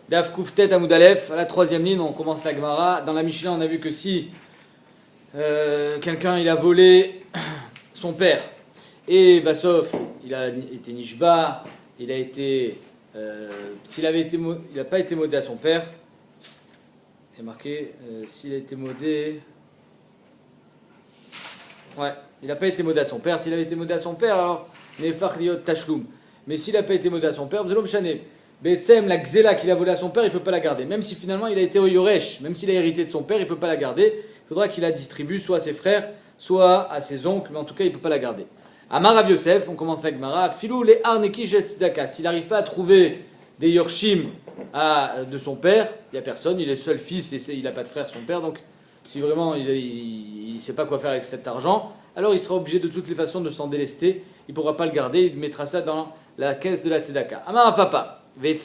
Daf Kouftet Amoudalef, à la troisième ligne, on commence la Gemara. Dans la Mishnah, on a vu que si quelqu'un il a volé son père, et sauf, il a été Nishba, il a été. S'il avait été, il n'a pas été modé à son père, c'est marqué, s'il a été modé. Ouais, il n'a pas été modé à son père. S'il avait été modé à son père, alors, Nefach Liot Tashloum. Mais s'il n'a pas été modé à son père, Bzelom Shané. Betsem, la Xéla qu'il a volé à son père, il ne peut pas la garder. Même si finalement il a été au Yoresh, même s'il a hérité de son père, il ne peut pas la garder. Il faudra qu'il la distribue soit à ses frères, soit à ses oncles, mais en tout cas il ne peut pas la garder. Amar Rav Yosef, on commence la Gemara. Filou le Arneki Jet Tzedaka. S'il n'arrive pas à trouver des Yorshim de son père, il n'y a personne, il est seul fils et il n'a pas de frère, son père, donc si vraiment il ne sait pas quoi faire avec cet argent, alors il sera obligé de toutes les façons de s'en délester, il ne pourra pas le garder, il mettra ça dans la caisse de la Tzedaka. Amar Papa. Et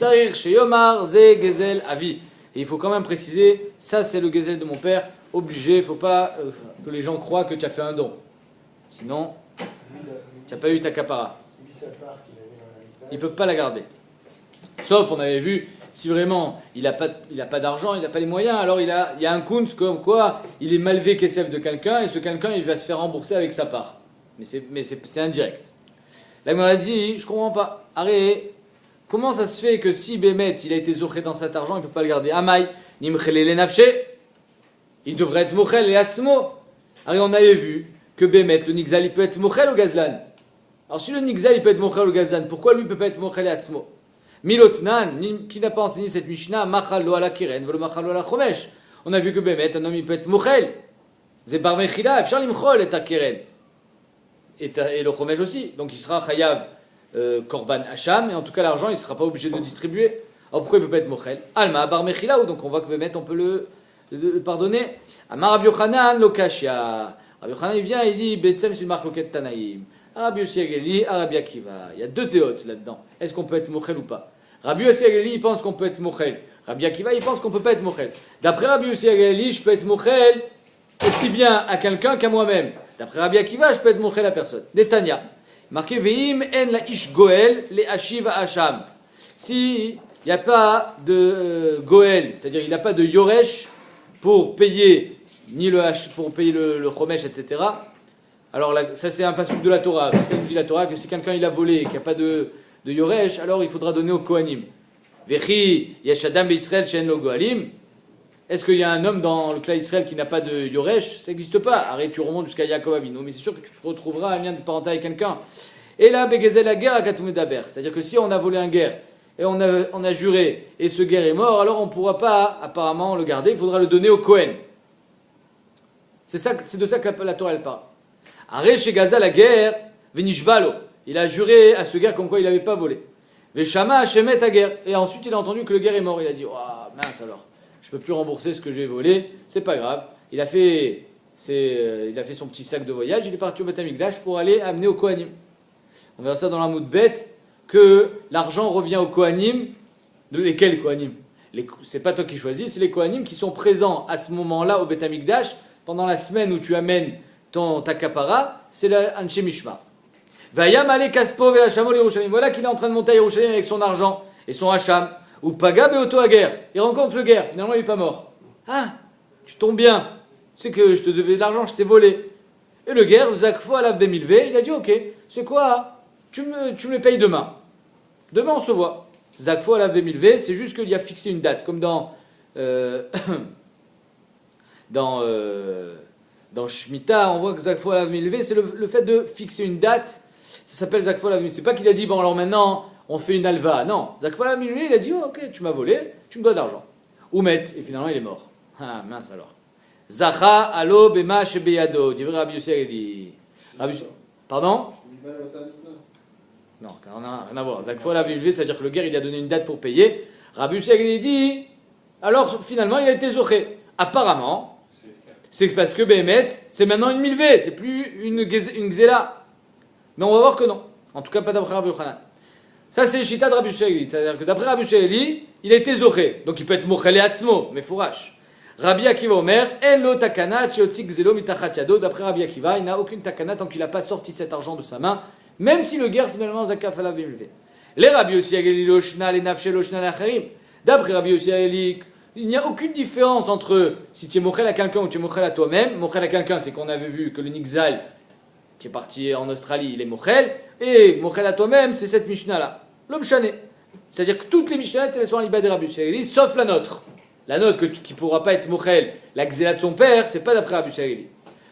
il faut quand même préciser, ça c'est le gezel de mon père, obligé, il ne faut pas que les gens croient que tu as fait un don. Sinon, tu n'as pas eu ta capara. Il ne peut pas la garder. Sauf, on avait vu, si vraiment il n'a pas d'argent, il n'a pas les moyens, alors il y a un compte comme quoi il est malvé kesef de quelqu'un et ce quelqu'un il va se faire rembourser avec sa part. Mais c'est indirect. La Gemara dit, je ne comprends pas. Arrête. Comment ça se fait que si Bémet il a été zoché dans cet argent, il ne peut pas le garder? Amaï, nimchele le nafshe, il devrait être mochel et atzmo. Alors on avait vu que Bémet, le nixal, il peut être mochel au gazlan. Alors si le nixal il peut être mochel au gazlan, pourquoi lui ne peut pas être mochel et atzmo? Milotnan, qui n'a pas enseigné cette Mishnah, machal lo ala kiren, velo machal lo ala chomesh. On a vu que Bémet, un homme il peut être mochel. C'est bar mechila, efshar limchol et ta kiren. Et le chomesh aussi. Donc il sera chayav. Korban Hacham, et en tout cas l'argent il ne sera pas obligé de le distribuer. Alors pourquoi il ne peut pas être Mochel? Alma Bar Mechilaou, donc on voit que Bémet on peut le pardonner. Amar Rabbi Yochanan Lokashia. Rabbi Yochanan il vient et il dit Betsem sur Mark Loket Tanaïm. Rabbi Yossi Ageli, Rabbi Akiva. Il y a deux théotes là-dedans. Est-ce qu'on peut être Mochel ou pas? Rabbi Yossi Ageli il pense qu'on peut être Mochel. Rabbi Akiva il pense qu'on peut pas être Mochel. D'après Rabbi Yossi Ageli, je peux être Mochel aussi bien à quelqu'un qu'à moi-même. D'après Rabbi Akiva, je peux être Mochel à personne. Netanya. Marqué Veim en la ish goel les ashiv hacham. Si il n'y a pas de goel, c'est-à-dire il n'a pas de yoresh pour payer ni pour payer le chomesh, etc. Alors là, ça c'est un passouk de la Torah. Parce qu'elle dit la Torah que si quelqu'un il a volé et qu'il n'y a pas de yoresh, alors il faudra donner au kohanim. Vechi yashadam beIsraël shen lo goalim. Est-ce qu'il y a un homme dans le clan Israël qui n'a pas de Yoresh? Ça n'existe pas. Arrête, tu remontes jusqu'à Yaakov Avinu, mais c'est sûr que tu te retrouveras un lien de parenté avec quelqu'un. Et là, Begezel la guerre à Katoumé d'Aber. C'est-à-dire que si on a volé un guerre et on a juré et ce guerre est mort, alors on ne pourra pas apparemment le garder, il faudra le donner au Kohen. C'est de ça que la Torah elle parle. Arrête chez Gaza la guerre, Venishbalo. Il a juré à ce guerre comme quoi il n'avait pas volé. Veshama Hashemet à guerre. Et ensuite il a entendu que le guerre est mort. Il a dit, oh mince alors. Je ne peux plus rembourser ce que j'ai volé, c'est pas grave. Il a fait son petit sac de voyage, il est parti au Beth Amikdash pour aller amener au Kohanim. On verra ça dans la Moudbet, que l'argent revient aux Kohanim. De lesquels Kohanim? C'est pas toi qui choisis, c'est les Kohanim qui sont présents à ce moment-là au Beth Amikdash, pendant la semaine où tu amènes ta kapara, c'est la Anshe Mishmar. Vayam ale kaspo ve hachamo le Yerushalayim. Voilà qu'il est en train de monter à Yerushalayim avec son argent et son hacham. Ou Paga Beoto à guerre. Il rencontre le guerre. Finalement, il n'est pas mort. Ah, tu tombes bien. Tu sais que je te devais de l'argent, je t'ai volé. Et le guerre, Zakfo Alav Bemilvé, il a dit ok, c'est quoi? Tu me les payes demain. Demain, on se voit. Zakfo Alav Bemilvé, c'est juste qu'il y a fixé une date. Comme dans Shemitah, on voit que Zakfo Alav Bemilvé, c'est le fait de fixer une date. Ça s'appelle Zakfo Alav Bemilvé. C'est pas qu'il a dit bon, alors maintenant. On fait une alva. Non. Zakfala Miluli, il a dit oh, ok, tu m'as volé, tu me dois de l'argent. Oumet, et finalement il est mort. Ah, mince alors. Zacha alo bema shebeyado. Dit Rabbi Yossi Ageli. Pardon? Non, on n'a rien à voir. Zakfala Miluli, c'est-à-dire que le guerre il a donné une date pour payer. Rabbi Yossi Ageli dit alors finalement il a été zoché. Apparemment, c'est parce que Bémet, c'est maintenant une milvé, c'est plus une gzela. Mais on va voir que non. En tout cas, pas d'après Rabbi Yochanan. Ça, c'est le chita de Rabbi Yossi. C'est-à-dire que d'après Rabbi Yossi, il a été zoché. Donc il peut être mochel et atzmo, mais fourrache. Rabbi Akiva Omer, en lo takana chiotzi gzelo mitachat yado. D'après Rabbi Akiva, il n'a aucune takana tant qu'il n'a pas sorti cet argent de sa main, même si le guerre finalement zakaf alav bimilvé. Les Rabbi Yossi Ageli loshna, les nafshe loshna l'acharim. D'après Rabbi Yossi Ageli, il n'y a aucune différence entre si tu es mochel à quelqu'un ou tu es mochel à toi-même. Mochel à quelqu'un, c'est qu'on avait vu que le Nixal, qui est parti en Australie, il est mochel. Et mochel à toi-même, c'est cette Mishnah-là. L'homme chané. C'est-à-dire que toutes les Mishnah, elles sont en Liba de Rabbi Yossi Ageli, sauf la nôtre. La nôtre qui ne pourra pas être mochel, la xéla de son père, c'est pas d'après Rabbi Yossi Ageli.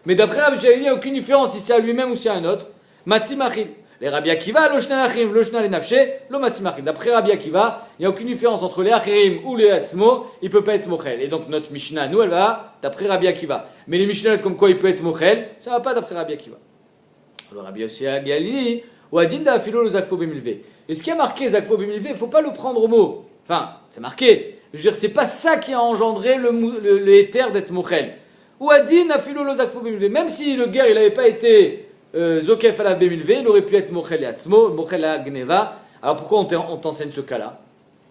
Mais d'après Rabbi Yossi Ageli, il n'y a aucune différence si c'est à lui-même ou si c'est à un autre. Matzimachil. Les Rabbi Akiva, lo shna l'achrim, lo shna l'enafshe, lo matzimachil. D'après Rabbi Akiva, il n'y a aucune différence entre les achirim ou les atzmo, il ne peut pas être mochel. Et donc notre Mishnah, nous, elle va d'après Rabbi Akiva. Mais les Mishnah comme quoi il peut être mochel, ça ne va pas d'après Rabbi Akiva. Alors Rabbi Yossi Ageli, ou adin da afilo lo zakfo bemilve. Et ce qui a marqué zakfo bemilve, il ne faut pas le prendre au mot. Enfin, c'est marqué. Je veux dire, c'est pas ça qui a engendré le éther d'être mochel. Ou adin afilo lo zakfo bemilve. Même si le guerre, il n'avait pas été Zokef alav bemilve, il aurait pu être mochel et atzmo, mochel à gneva. Alors pourquoi on t'enseigne ce cas-là?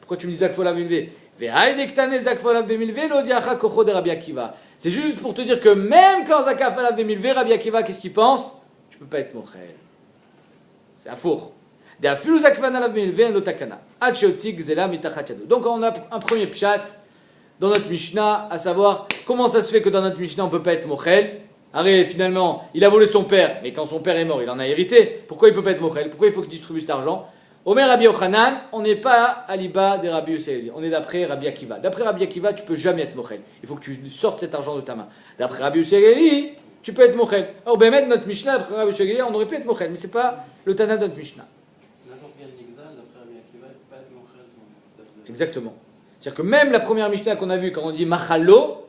Pourquoi tu me dis zakfo alav bemilve? C'est juste pour te dire que même quand zakaf alav bemilve, Rabbi Akiva, qu'est-ce qu'il pense? Tu ne peux pas être mochel. C'est un four. Donc on a un premier pshat dans notre Mishnah, à savoir comment ça se fait que dans notre Mishnah on ne peut pas être mochel. Arrête, finalement, il a volé son père, mais quand son père est mort, il en a hérité. Pourquoi il ne peut pas être mochel? Pourquoi il faut qu'il distribue cet argent? Omer Rabbi Yochanan, on n'est pas à l'iba des Rabbi Yossi, on est d'après Rabbi Akiva. D'après Rabbi Akiva, tu ne peux jamais être mochel. Il faut que tu sortes cet argent de ta main. D'après Rabbi Yossi, tu peux être mochel. Alors, ben, mettre notre Mishnah, d'après Rabbi Yossi, on aurait pu être mochel, mais ce n'est pas le Tana de notre Mishnah. Exactement. C'est-à-dire que même la première Mishnah qu'on a vue, quand on dit Machalo,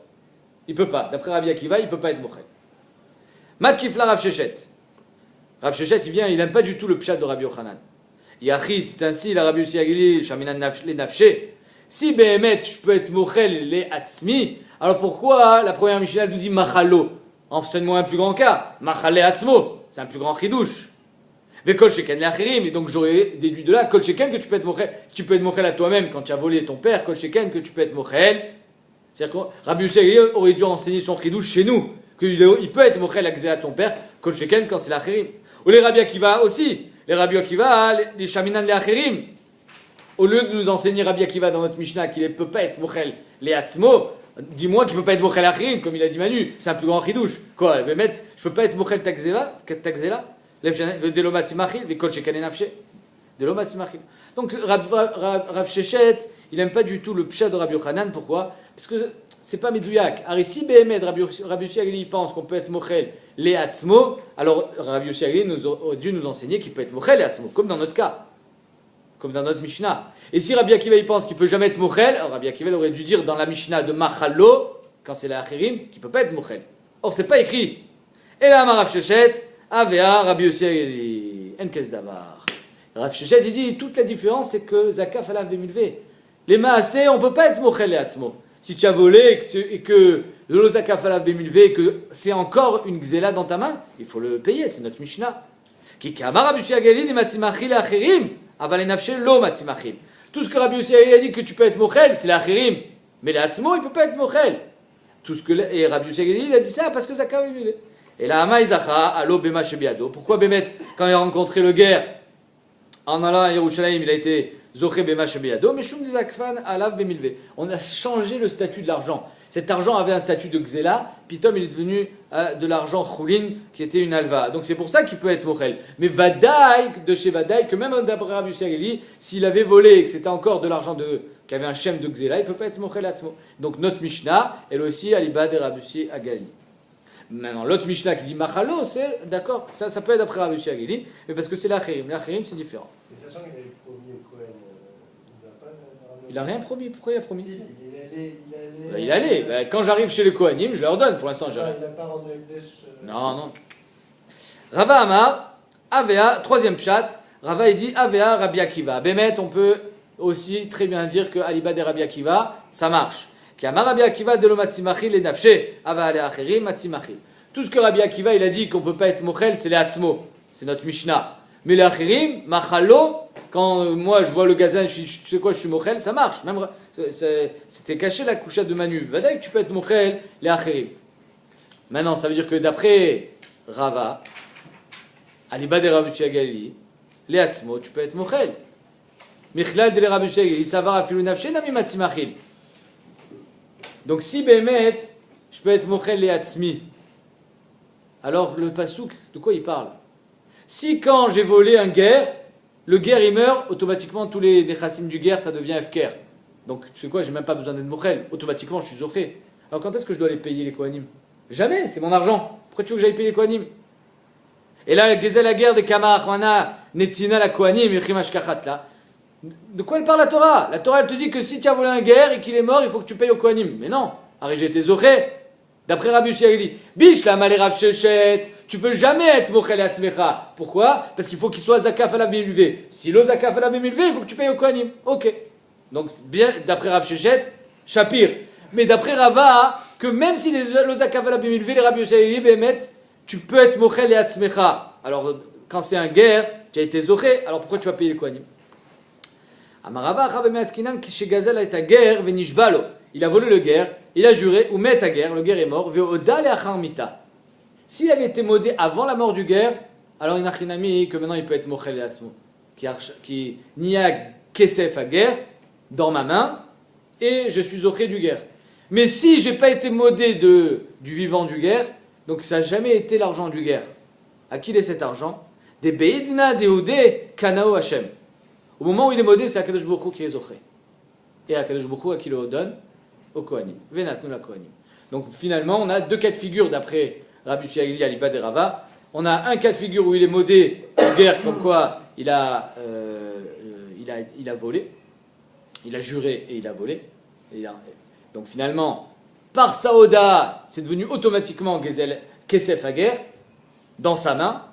il ne peut pas. D'après Rabbi Akiva, il ne peut pas être mochel. Mat Kifla Rav Shechet. Rav Shechet, il n'aime pas du tout le pshat de Rabbi Yochanan. Yachi, c'est ainsi, la Rabbi Yossi Ageli, Shaminan les nafshe. Si Behemet, je peux être mochel les atzmi, alors pourquoi la première Mishnah nous dit Machalo? Enseigne-moi un plus grand cas. Machale atzmo, c'est un plus grand chidouche. Vekol sheken le achirim, et donc j'aurais déduit de là, kol sheken que tu peux être mochel. Si tu peux être mochel à toi-même quand tu as volé ton père, kol sheken que tu peux être mochel. C'est-à-dire que Rabbi Yossi Ageli aurait dû enseigner son chidouche chez nous, qu'il peut être mochel à xéla de ton père, kol sheken quand c'est l'achirim. Ou les Rabbi Akiva aussi. Les Rabbi Akiva, les Shaminan les achirim. Au lieu de nous enseigner Rabbi Akiva dans notre Mishnah qu'il ne peut pas être mochel les atzmo, dis-moi qu'il ne peut pas être mochel achirim, comme il a dit Manu, c'est un plus grand chidouche. Quoi, je ne peux pas être mochel takzela de l'omatzimachil, de kol sheken nafshe, de l'omatzimachil. Donc Rav Shechet, il n'aime pas du tout le pshat de Rabbi Yochanan. Pourquoi? Parce que c'est pas medouyak. Alors ici, Behemet, Rabbi Yossi Ageli pense qu'on peut être mochel les atzmo, alors Rabbi Yossi Ageli aurait dû nous enseigner qu'il peut être mochel les atzmo, comme dans notre cas, comme dans notre Mishnah. Et si Rabbi Akiva il pense qu'il peut jamais être mochel, alors Rabbi Akiva aurait dû dire dans la Mishnah de Machalo, quand c'est la achirim, qu'il peut pas être mochel. Or c'est pas écrit. Et là, Rav Shechet, Avea, Rabbi Yossi Ageli, Enkes Davar. Rav Shechet, il dit toute la différence c'est que Zakaf alav bemilve. Les maasé, on peut pas être mochel les atzmo. Si tu as volé et que le zakaf alav bemilve et que c'est encore une xéla dans ta main, il faut le payer, c'est notre Mishnah. Qui kamar Rabbi Yossi Ageli ni matzimachil achirim, aval enafshe lo matzimachil. Tout ce que Rabbi Yossi Ageli a dit que tu peux être mochel, c'est l'achirim, mais l'atzmo il peut pas être mochel. Tout ce que et Rabbi Yossi Ageli il a dit ça parce que zakaf bemilve. Et là Ama Izacha alo bema shebiado. Pourquoi Bémet quand il a rencontré le guerre en allant à Yerushalayim, il a été Zoché bema shebiado, mais shum dizakfan alav bemilve. On a changé le statut de l'argent. Cet argent avait un statut de xéla, puis Tom il est devenu de l'argent choulin, qui était une alva. Donc c'est pour ça qu'il peut être mochel. Mais Vadaï, de chez Vadaï, que même d'après Rabbi Yossi Ageli, s'il avait volé et que c'était encore de l'argent qui avait un shem de xéla, il ne peut pas être mochel atzmo. Donc notre Mishnah, elle aussi, aliba de Rabbi Yossi Ageli. Maintenant, l'autre Mishnah qui dit Machalo, c'est d'accord, ça peut être d'après Rabbi Yossi Ageli, mais parce que c'est l'achirim. L'achirim, c'est différent. Et sachant qu'il avait promis au Cohen, il n'a rien promis. Pourquoi il a promis? Il allait. Ben, quand j'arrive chez les Kohanim, je leur donne. Pour l'instant, j'arrive. Il n'a pas rendu Ekdesh. Non. Rava Amar, Avea, troisième pshat. Rava, il dit Avea Rabbi Akiva. Bémet, on peut aussi très bien dire que Aliba de Rabbi Akiva, ça marche. Qui Amar Rabbi Akiva de lo matzimachil et nafshe, Ava ale acherim matzimachil. Tout ce que Rabbi Akiva, il a dit qu'on ne peut pas être mochel, c'est les atzmo. C'est notre Mishnah. Mais les acherim, machalo, quand moi je vois le gazan, je dis, tu sais quoi, je suis mochel, ça marche. Même, c'était caché la couchette de Manu. Vadaï que tu peux être mochel, les acherim. Maintenant, ça veut dire que d'après Rava, Aliba de Rabbi Yossi Ageli, les atzmo, tu peux être mochel. Michlal de Rabbi Shegel, il savar afilu nafshe nami matzimachil. Donc si Bémet, je peux être mochel le atzmi. Alors le pasouk, de quoi il parle? Si quand j'ai volé un guerre, le guerre il meurt, automatiquement tous les nechassim du guerre ça devient efker. Donc tu sais quoi, j'ai même pas besoin d'être mochel, automatiquement je suis zoché. Alors quand est-ce que je dois aller payer les kohanim? Jamais, c'est mon argent. Pourquoi tu veux que j'aille payer les kohanim? Et là, Gezel la guerre des Kama Achmana, Netina la kohanim, Yechim Ashkachat là. De quoi elle parle la Torah? La Torah elle te dit que si tu as volé un guerre et qu'il est mort, il faut que tu payes au kohanim. Mais non, Harry j'ai été zoché. D'après Rabbi Yossi, Bish la malé Rav Shechet, tu peux jamais être mochel et atzmecha. Pourquoi? Parce qu'il faut qu'il soit zakaf à la bimilvé. Si l'eau zakaf à la bimilvé, il faut que tu payes au kohanim. Ok. Donc, bien, d'après Rav Shechet, Shapir. Mais d'après Rava, que même si l'eau zakaf à la bimilvé, les Rabbi Yossi, tu peux être mochel et atzmecha. Alors, quand c'est un guerre, tu as été zoché, alors pourquoi tu vas payer les kohanim? Amarava Rabbi Askinan, chez Gazel a été guerre, venishbalo. Il a volé le guerre, il a juré, ou met à guerre, le guerre est mort, ve'oda le'achar mita. S'il avait été modé avant la mort du guerre, alors il n'a chinami que maintenant il peut être mochel et atzmo. Qui n'y a kesef à guerre, dans ma main, et je suis zoché du guerre. Mais si j'ai pas été modé du vivant du guerre, donc ça n'a jamais été l'argent du guerre. À qui est cet argent? Des beidna deudé kanao Hashem. Au moment où il est modé, c'est Akadosh Baruch Hu qui est zoché. Et Akadosh Baruch Hu à qui le donne? Au Kohanim. Venatnu la Kohanim. Donc finalement, on a deux cas de figure d'après Rabbi Yossi Aliba de Rava. On a un cas de figure où il est modé en guerre, comme quoi il a volé. Il a juré et il a volé. Donc finalement, par Saoda, c'est devenu automatiquement Gezel Kesef à guerre, dans sa main.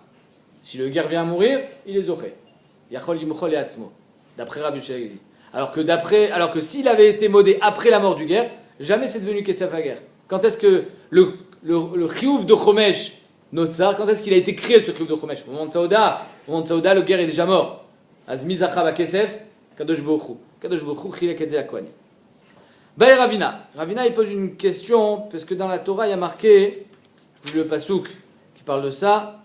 Si le guerre vient à mourir, il est zoché. Yachol yimchol et atzmo. D'après Rabbi Yossi. Alors que s'il avait été modé après la mort du guerre, jamais c'est devenu Kesef à guerre. Quand est-ce que le chiouf de Chomesh, Notzar, quand est-ce qu'il a été créé ce chiouf de Chomesh? Au moment de Saouda. Au moment de Saouda, le guerre est déjà mort. Azmi Zachav à Kesef, Kadosh Bochou. Kadosh Bochou, Chilek et Kohanim. Baï Ravina. Ravina, il pose une question, parce que dans la Torah, il y a marqué, je vous lis le pasouk qui parle de ça,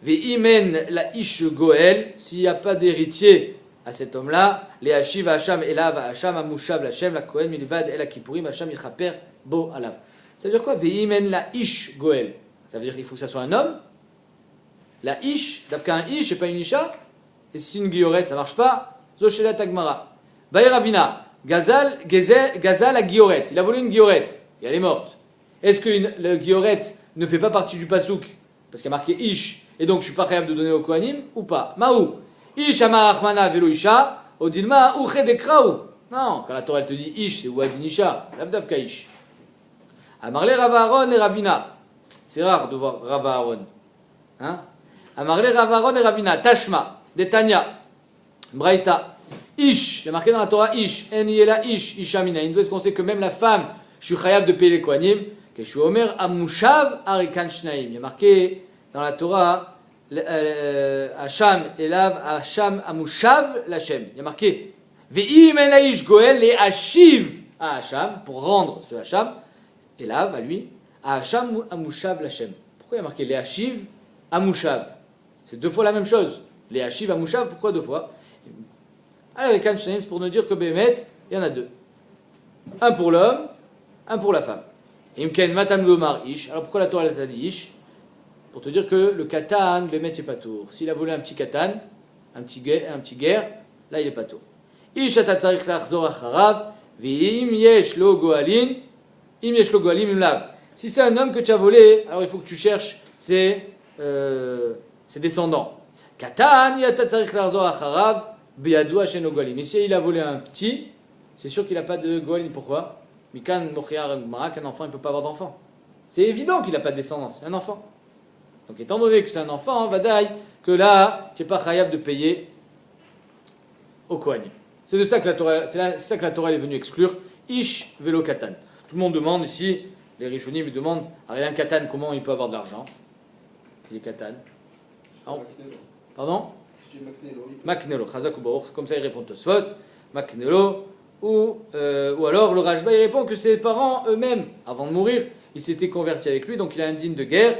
Ve'imen la ish goel, s'il n'y a pas d'héritier à cet homme-là, les Hashiv Hacham Elav Hacham Amushav Lachem la Kohen Milvad El Akipurim Hacham Yichaper Bo Alav. Ça veut dire quoi? Veimen la Ish Goel. Ça veut dire qu'il faut que ça soit un homme. La Ish, d'Afka un Ish et pas une Isha. Et si une guillorette ça marche pas, Zoshela Tagmara. Baï Ravina, Gazal la guillorette. Il a volé une guillorette et elle est morte. Est-ce que la guillorette ne fait pas partie du pasouk? Parce qu'il y a marqué Ish et donc je suis pas capable de donner au Kohanim ou pas? Maou Ish amar achmana velo isha, odilma uche dekraou. Non, quand la Torah elle te dit Ish, c'est ouadin isha, l'abdavka Ish. Amarle Rav Aaron et Ravina. C'est rare de voir Rav Aaron. Hein? Amarle Rav Aaron et Ravina. Tashma, Detanya, Braïta. Ish, il y a marqué dans la Torah Ish, en yela Ish, Isha minayin. Est-ce qu'on sait que même la femme, je suis chayav de payer les kohanim, que je suis omer amushav arikan shnaim. Il y a marqué dans la Torah Hacham Elav Hacham Amushav Lachem. Il y a marqué Ve'im en aish goel les Hashiv à Hacham pour rendre ce Hacham Elav à lui à Hacham Amushav Lachem. Pourquoi il y a marqué les Hashiv Amushav? C'est deux fois la même chose. Les Hashiv Amushav, pourquoi deux fois? Alors les Kanshnaim, c'est pour nous dire que Bémet, il y en a deux. Un pour l'homme, un pour la femme. Imken Matam Lomar Ish. Alors pourquoi la Torah a dit Ish? Pour te dire que le katan, Bémet est pas tour. S'il a volé un petit katan, un petit guerre, là il est pas tour. Ish atatzarich lachzor acharav, ve'im yesh lo goalin, im yesh lo goalim im lav. Si c'est un homme que tu as volé, alors il faut que tu cherches ses descendants. Katan, yatatzarich lachzor acharav, be'yadu hashen lo goalim. Et si il a volé un petit, c'est sûr qu'il n'a pas de goalin. Pourquoi? Mikan mochiar marak, un enfant il ne peut pas avoir d'enfant. C'est évident qu'il n'a pas de descendance, c'est un enfant. Donc étant donné que c'est un enfant, vadaï, que là, tu n'es pas chayav de payer au Kohanim. C'est de ça que la Torah est venue exclure Ish velo katan. Tout le monde demande ici, les Rishonim demandent à rien katan comment il peut avoir de l'argent. Il est katan. Pardon? Maknelo, chazak ou baruch, comme ça il répond Tosfot, Maknelo, ou alors le Rajba il répond que ses parents eux-mêmes, avant de mourir, ils s'étaient convertis avec lui, donc il a un digne de guerre.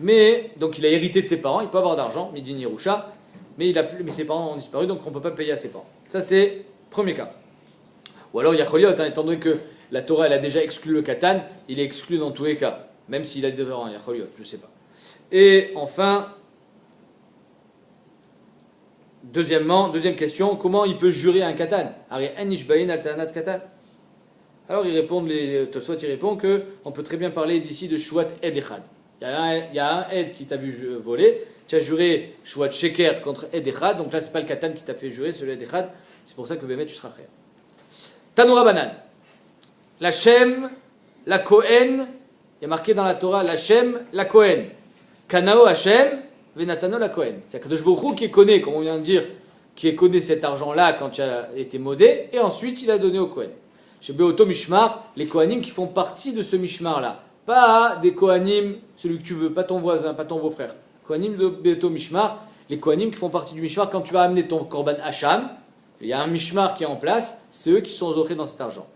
Mais, donc il a hérité de ses parents, il peut avoir d'argent, Midin Yerusha, mais ses parents ont disparu, donc on ne peut pas payer à ses parents. Ça, c'est le premier cas. Ou alors, il y a Choliot, étant donné que la Torah elle a déjà exclu le Katan, il est exclu dans tous les cas, même s'il a des parents, il y a Choliot, je ne sais pas. Et enfin, deuxième question, comment il peut jurer un Katan? Alors ils répondent, Tosfot il répond qu'on peut très bien parler d'ici de Shuat Ed Echad. Il y a un Ed qui t'a vu voler, tu as juré Shuat Sheker contre Ed Echad, donc là c'est pas le Katan qui t'a fait jurer, c'est le Ed Echad, c'est pour ça que Bémet tu seras frère. Tanoura Banan, la Shem, la Kohen, il y a marqué dans la Torah la Shem, la Kohen. Kanao Hashem, Venatano la Kohen. C'est Kadosh Baruch Hu qui connaît, comme on vient de dire, qui connaît cet argent-là quand tu as été modé, et ensuite il a donné au Kohen. Chez Beoto Mishmar, les Kohanim qui font partie de ce Mishmar-là. Pas des Kohanim, celui que tu veux, pas ton voisin, pas ton beau-frère. Kohanim de Beoto Mishmar, les Kohanim qui font partie du Mishmar, quand tu vas amener ton Korban Hacham, il y a un Mishmar qui est en place, c'est eux qui sont zochés dans cet argent.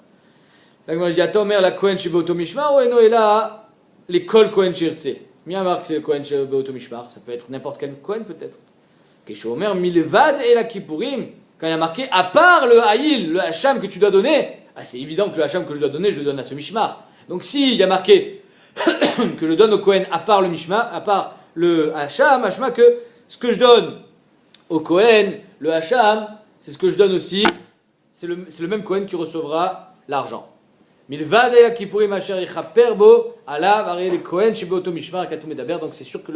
Là, on dit, attends, mère, la Kohen chez Beoto Mishmar, ou et là, l'école Kohen Shirtse. Bien marque, c'est le Kohen chez Beoto Mishmar, ça peut être n'importe quel Kohen peut-être. Keshomer, Milvad et la Kippurim, quand il y a marqué, à part le Haïl, le Hacham que tu dois donner, c'est évident que le Hacham que je dois donner, je le donne à ce Mishmar. Donc s'il y a marqué que je donne au Kohen à part le Mishmar, à part le Hacham, que ce que je donne au Kohen, le Hacham, c'est ce que je donne aussi, c'est le même Kohen qui recevra l'argent. Milvad et la Kippurim Asher Yichaper Bo, Alav Ariel et Kohen chez Beoto Mishmar, Katou Medaber, donc c'est sûr que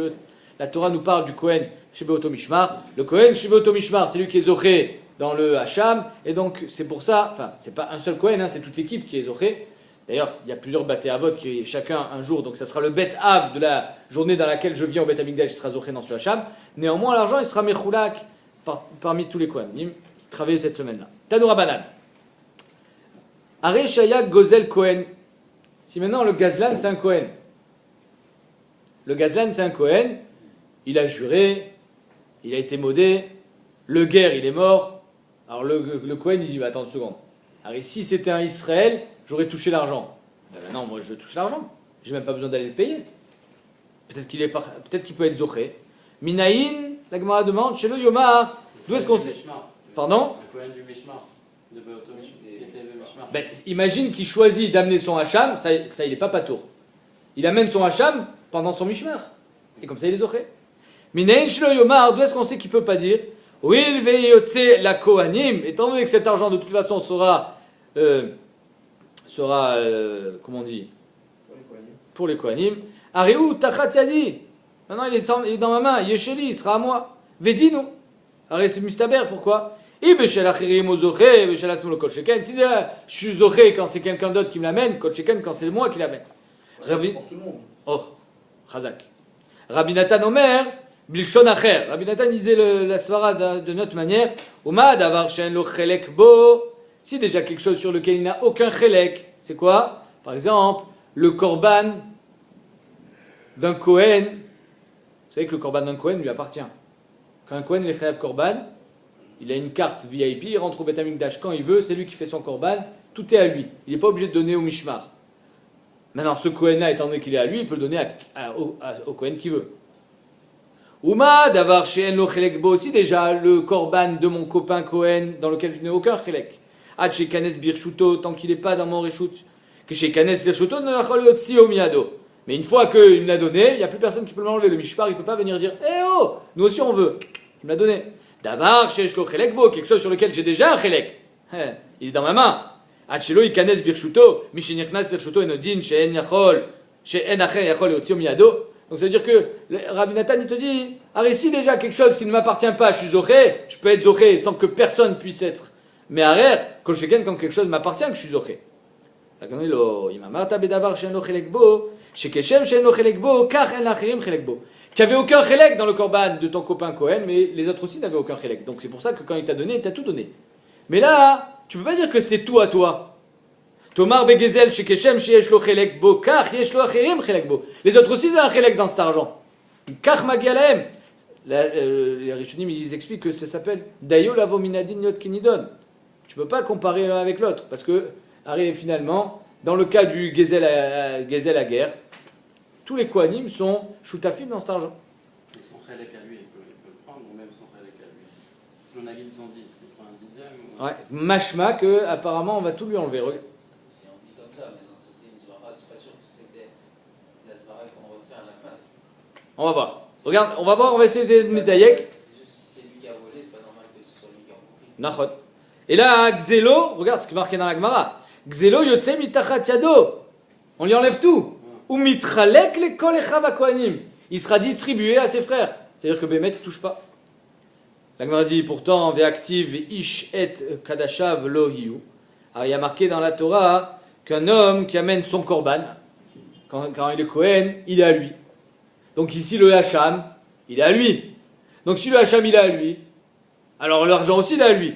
la Torah nous parle du Kohen chez Beoto Mishmar. Le Kohen chez Beoto Mishmar, c'est lui qui est zoché dans le Hacham, et donc c'est pour ça, enfin c'est pas un seul Kohen, c'est toute l'équipe qui est zoché. D'ailleurs, il y a plusieurs Baté Avot qui chacun un jour, donc ça sera le Bet Av de la journée dans laquelle je viens au Bet Amikdash, qui sera zoché dans ce Hacham. Néanmoins, l'argent il sera Mechoulak parmi tous les Kohanim qui travaillent cette semaine-là. Tanoura Banan. Are Shayak Gozel Kohen. Si maintenant le Gazlan c'est un Kohen. Le Gazlan c'est un Kohen, il a juré, il a été modé, le guerre il est mort. Alors le Kohen il dit attends une seconde. Alors si c'était un Israël, j'aurais touché l'argent. Ben non, moi je touche l'argent. J'ai même pas besoin d'aller le payer. Peut-être qu'il peut être zoché. Minaïn, la Gemara demande, chez le Yomar, d'où est-ce qu'on sait? Pardon? Le Kohen du Mishmar. Ben, imagine qu'il choisit d'amener son Hacham, ça il n'est pas patour. Il amène son Hacham pendant son Mishmar. Et comme ça il est zoché. Minaïn shelo yomar, d'où est-ce qu'on sait qu'il ne peut pas dire Wil veyotse la kohanim, étant donné que cet argent de toute façon sera comment on dit pour les kohanim. Ariou tachat yadi. Maintenant il est dans ma main, yesheli, il sera à moi. Vedinu. Aré c'est mistaber, pourquoi? Si déjà je suis zoché quand c'est quelqu'un d'autre qui me l'amène, kol sheken quand c'est moi qui l'amène. Rabbi, oh, Chazak. Rabbi Nathan Omer, Bilshon Acher. Rabbi Nathan disait la svara de notre manière. Uma davar shen lo chelek bo. Si déjà quelque chose sur lequel il n'a aucun chelek, c'est quoi? Par exemple, le korban d'un Kohen. Vous savez que le korban d'un Kohen lui appartient. Quand un Kohen est chayav korban, il a une carte VIP, il rentre au Beth Amikdash quand il veut, c'est lui qui fait son korban, tout est à lui. Il n'est pas obligé de donner au Mishmar. Maintenant, ce Kohen-là, étant donné qu'il est à lui, il peut le donner au Kohen qui veut. Uma d'avoir chez En lo chelek bo aussi déjà le korban de mon copain Kohen dans lequel je n'ai aucun chelek. Ad chez Kanes Birshuto, tant qu'il n'est pas dans mon reshut. Que chez Kanes Birshuto ne yachol yotzi o miyado. Mais une fois qu'il me l'a donné, il n'y a plus personne qui peut l'enlever. Le Mishmar, il ne peut pas venir dire eh oh, nous aussi on veut. Il me l'a donné. D'abord, chez Shlo chelek bo, quelque chose sur lequel j'ai déjà un chelek. Il est dans ma main. Achelo ikanes birshuto, mishenichnas birshuto enodin she'en yachol, she'en acher yachol yotzi miyado. Donc ça veut dire que Rabbi Nathan il te dit, si déjà quelque chose qui ne m'appartient pas, je suis zoché, je peux être zoché sans que personne puisse être. Mais arrête, quand quelque chose m'appartient, que je suis zoché. Tu n'avais aucun chelek dans le korban de ton copain Cohen, mais les autres aussi n'avaient aucun chelek. Donc c'est pour ça que quand il t'a donné, il t'a tout donné. Mais là, tu ne peux pas dire que c'est tout à toi. Tomar begezel shekeshem sheyesh lo chelek bo, kach yesh lo acherim chelek bo. Les autres aussi ont un chelek dans cet argent. Kach magia lahem. Les Rishonim ils expliquent que ça s'appelle dayo lavo minadin yot kinidon. Tu ne peux pas comparer l'un avec l'autre parce que finalement, dans le cas du gezel à guerre, tous les kohanim sont choutafim dans cet argent. Et son chelek à lui, il peut le prendre, ou même son chelek à lui. qu'on a dit 110, c'est pas un dixième ou... Ouais, mashma que apparemment on va tout lui enlever. Regarde. Si on dit comme ça, mais si c'est une svara, c'est pas sûr que c'était la svara qu'on retient à la fin. On va voir. Regarde, on va voir, on va essayer de Medayek. C'est juste si c'est lui qui a volé, c'est pas normal que ce soit lui qui a profité. Nachot. Et là, Xélo, regarde ce qui est marqué dans la Gemara. Xélo yotse mitachat yado. On lui enlève tout. Ou mitralek le kol echav hakohanim. Il sera distribué à ses frères. C'est-à-dire que Bémet ne touche pas. La Gemara dit pourtant, ve'aktiv ish et kadashav lo hiu. Alors il y a marqué dans la Torah qu'un homme qui amène son korban, quand il est Kohen, il est à lui. Donc ici le Hacham, il est à lui. Donc si le Hacham il est à lui, alors l'argent aussi il est à lui.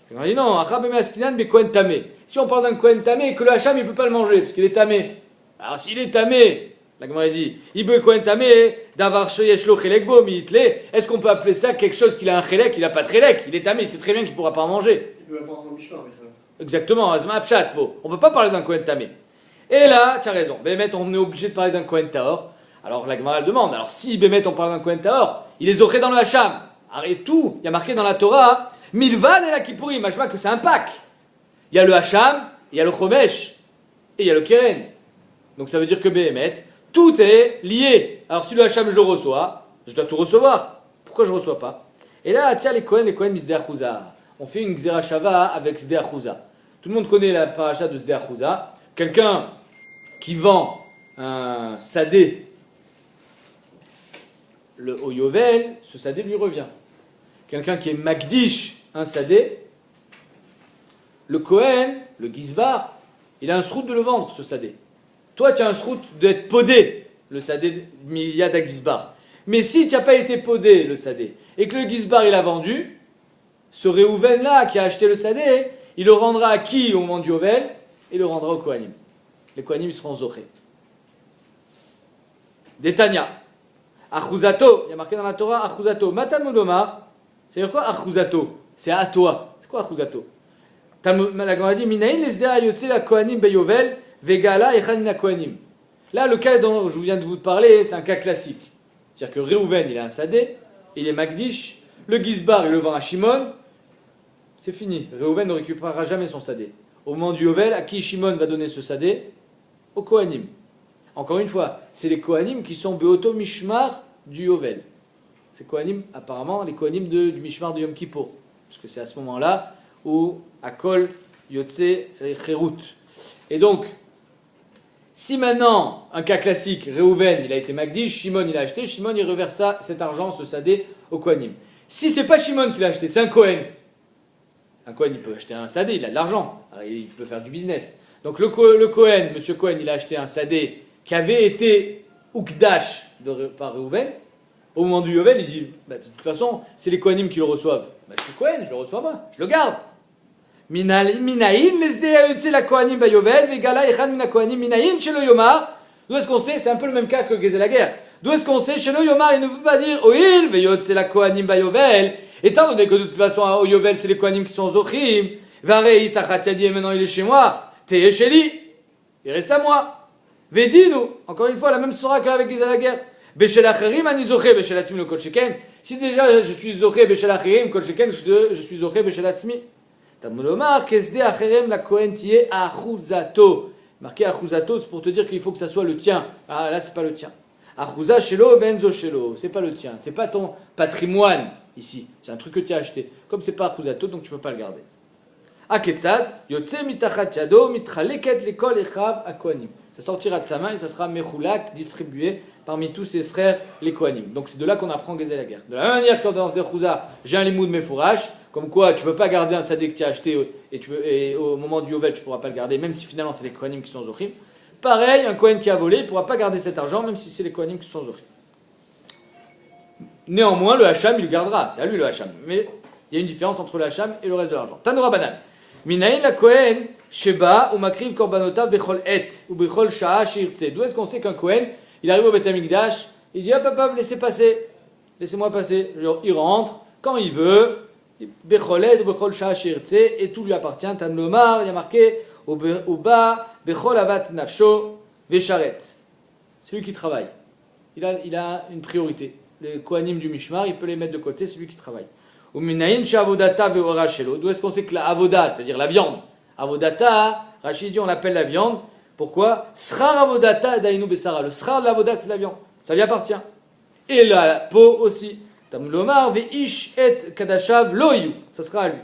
La Gemara dit non, achab askinan be Kohen tamé. Si on parle d'un Kohen tamé, que le Hacham il ne peut pas le manger, parce qu'il est tamé. Alors s'il est tamé, la Gemara dit, Ibe Kohen tamé, davar sheyesh lo chelek bo miitle. Est-ce qu'on peut appeler ça quelque chose qu'il a un chelek? Il n'a pas de chelek, il est tamé, c'est très bien qu'il ne pourra pas en manger. Il peut apprendre un mishmar, mais ça. Exactement, Azma Pshat, bon. On ne peut pas parler d'un Kohen tamé. Et là, tu as raison, Bémet, on est obligé de parler d'un Kohen Tahor. Alors la Gemara demande, alors si Bémet, on parle d'un Kohen Tahor, il est zoché dans le Hacham. Arrête tout, il y a marqué dans la Torah, Milvan et la Kippouri, machma que c'est un pack. Il y a le Hacham, il y a le Chomesh, et il y a le Keren. Donc ça veut dire que Bémet, tout est lié. Alors si le Hacham je le reçois, je dois tout recevoir. Pourquoi je ne reçois pas? Et là, tiens, les Kohen Misdeh Achouza. On fait une Xera Shava avec Sdeh Achouza. Tout le monde connaît la paracha de Sdeh Achouza. Quelqu'un qui vend un sadé au Yovel, ce sadé lui revient. Quelqu'un qui est Magdish, un sadé, le Kohen, le Gizbar, il a un srout de le vendre, ce sadé. Toi, tu as un srout d'être podé, le sadé Miliyad à Gizbar. Mais si tu n'as pas été podé, le sadé, et que le Gizbar il a vendu, ce Réhouven là qui a acheté le sadé, il le rendra à qui au moment du Yovel? Il le rendra au Kohanim. Les Kohanim ils seront zochés. Détania. Achouzato, il y a marqué dans la Torah Achouzato. Matamodomar, c'est-à-dire quoi Achouzato? C'est à toi. C'est quoi Achouzato? La Gemara dit Minaïn lesdea yotze la Kohanim beyovel vegala echanina Kohanim. Là, le cas dont je viens de vous parler, c'est un cas classique. C'est-à-dire que Réhouven, il a un sadé, il est Magdish, le Gizbar, il le vend à Shimon, c'est fini. Réhouven ne récupérera jamais son sadé. Au moment du Yovel, à qui Shimon va donner ce sadé? Au Kohanim. Encore une fois, c'est les Kohanim qui sont Beoto Mishmar du Yovel. C'est Kohanim, apparemment, les Kohanim du Mishmar de Yom Kippour. Parce que c'est à ce moment-là où Akol Yotze Cherut. Et donc, si maintenant, un cas classique, Réhouven, il a été Magdish, Shimon, il a acheté, Shimon, il reverse cet argent, ce sadé, au Kohanim. Si c'est pas Shimon qui l'a acheté, c'est un Kohen. Un Kohen, il peut acheter un sadé, il a de l'argent, alors il peut faire du business. Donc le Kohen, monsieur Kohen, il a acheté un sadé qui avait été Ukdash par Réhouven. Au moment du Yovel, il dit, bah, de toute façon, c'est les Kohanim qui le reçoivent. Bah, je suis Kohen, je le reçois pas, je le garde. Minaïn lesdea yotze la Kohanim bayovel vegala echan mina Kohanim minaïn chez le Yomar. D'où est-ce qu'on sait? C'est un peu le même cas que Gezel la guerre. D'où est-ce qu'on sait? Chez le Yomar, il ne peut pas dire Oil veyotze la Kohanim bayovel. Étant donné que de toute façon, au Yovel, c'est les Kohanim qui sont zochim. Varei tachat yadi, et maintenant il est chez moi. T'es chez lui. Il reste à moi. Vedinu. Encore une fois, la même sora qu'avec Gezel la guerre. Beshel acherim ani zoché beshel atzmi le kol sheken. Si déjà je suis zoché beshel acherim kol sheken, je suis zoché beshel atzmi. Tamolomar kesde acherem la Kohen tiye achuzato. Marqué achuzato, c'est pour te dire qu'il faut que ça soit le tien. Ah là, c'est pas le tien. Achuza shelo venzo shelo. C'est pas le tien. C'est pas ton patrimoine ici. C'est un truc que tu as acheté. Comme c'est pas achuzato, donc tu peux pas le garder. Aketzad yotze mitachat yado mitchaleket lekol echav akohanim. Ça sortira de sa main et ça sera mechulak, distribué parmi tous ses frères les Kohanim. Donc c'est de là qu'on apprend Gezel la guerre. De la même manière que dans Sdeh Chouza, j'ai un limoud mefourash, comme quoi tu ne peux pas garder un sadé que tu as acheté et au moment du Yovel tu ne pourras pas le garder, même si finalement c'est les Kohanim qui sont zochim. Pareil, un Kohen qui a volé, il ne pourra pas garder cet argent, même si c'est les Kohanim qui sont zochim. Néanmoins, le Hacham, il le gardera, c'est à lui le Hacham. Mais il y a une différence entre le Hacham et le reste de l'argent. Tanoura Banan. Minaïn la Kohen, Sheba, ou Makriv Korbanota, Bechol Et, ou Bechol Sha'a, Shirtse. D'où est-ce qu'on sait qu'un Kohen, il arrive au Beth Amikdash, il dit hop, hop, hop, laissez passer, laissez-moi passer. Genre, il rentre quand il veut, Bechol Et, ou Bechol Sha'a, Shirtse, et tout lui appartient. Tan Lomar, il y a marqué, Oba, Bechol Avat Nafsho, Vesharet. C'est lui qui travaille. Il a une priorité. Les Kohanim du Mishmar, il peut les mettre de côté, c'est lui qui travaille. Uminayin shavodata ve'ora shelo. D'où est-ce qu'on sait que la avoda, c'est-à-dire la viande, avodata, Rachid dit on l'appelle la viande. Pourquoi? Srar avodata dainu besara. Le srar de l'avoda, c'est la viande. Ça lui appartient. Et la peau aussi. Tamulomar ve'ish et kadashav loyu. Ça sera à lui.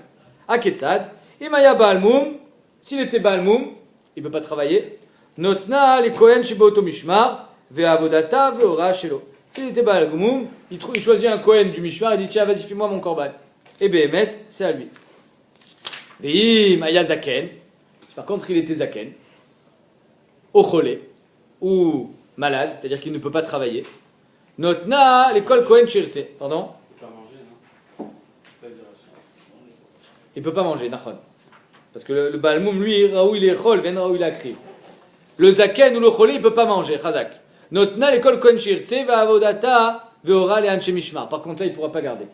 Aketsad. Imaya balmum. S'il était balmum, il ne peut pas travailler. Notna les kohen sheboto mishmar ve'avodata ve'ora shelo. S'il était balmum, il choisit un kohen du mishmar et dit tiens vas-y fais-moi mon korban. Et behemet, c'est à lui. Ve'im aya zaken. Par contre il était zaken. Ocholé. Ou malade, c'est-à-dire qu'il ne peut pas travailler. Notna l'école kohen shirtse. Pardon? Il peut pas manger, non? Il ne peut pas manger, nachon. Parce que le balmoum, lui, raoui les chol, ven raoui la kriv. Le zaken ou le cholé, il ne peut pas manger, chazak. Notna l'école kohen shirtse va avodata ve'ora le anche mishmar. Par contre là, il ne pourra pas garder.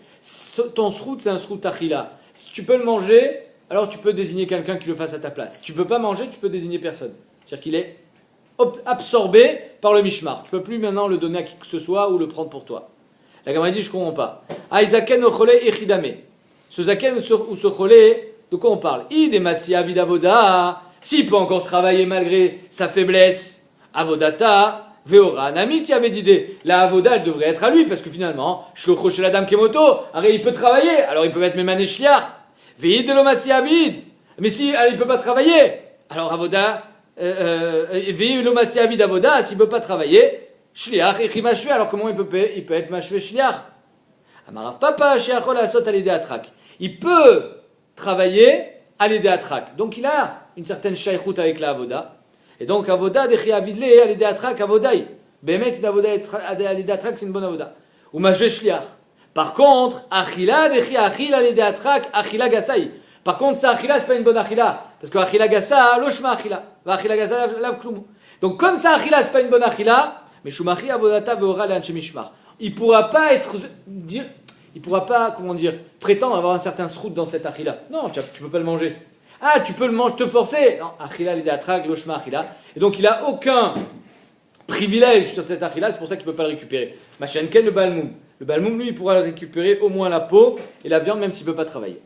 Ton srout, c'est un srout achila. Si tu peux le manger, alors tu peux désigner quelqu'un qui le fasse à ta place. Si tu ne peux pas manger, tu peux désigner personne. C'est-à-dire qu'il est absorbé par le mishmar. Tu ne peux plus maintenant le donner à qui que ce soit ou le prendre pour toi. La Gemara dit, je ne comprends pas. Aïzaken o cholé echidame. Ce zaken ou ce cholé, de quoi on parle? Idemati avid avoda. S'il peut encore travailler malgré sa faiblesse, avodata, veora nami, tu avais d'idée. La avoda, elle devrait être à lui, parce que finalement, shlocho shel adam kemoto, il peut travailler, alors il peut être memané shliach. Veid elomati avid. Mais si il ne peut pas travailler, alors avoda, veid elomati avid avoda, s'il ne peut pas travailler, shliach echi mashve, alors comment il peut être mashve shliach? Amarav papa, sheachol asot alidé atrak. Il peut travailler à l'idée atrak. Donc il a une certaine shaykhout avec la avoda. Et donc avoda dechi avidle à l'idée atrak avodai. Bemek d'avoda à l'idée atrak c'est une bonne avoda. Ou mashve shliach. Par contre, achila dechi achil à l'idée atrak achila gasai. Par contre, ça achila c'est pas une bonne achila. Parce que achila gasa loshma achila. Va achila gasa lav klum. Donc comme ça achila c'est pas une bonne achila, mais shumachi avodata veora le'anche mishmar. Il pourra pas prétendre avoir un certain srout dans cette achila. Non, tu peux pas le manger. Ah, tu peux le manger, te forcer. Non, achila l'idée atrak, loshma achila. Et donc il a aucun privilège sur cette achila, c'est pour ça qu'il peut pas le récupérer. Machenken le balmoum. Le balmoum, lui, il pourra récupérer au moins la peau et la viande, même s'il peut pas travailler.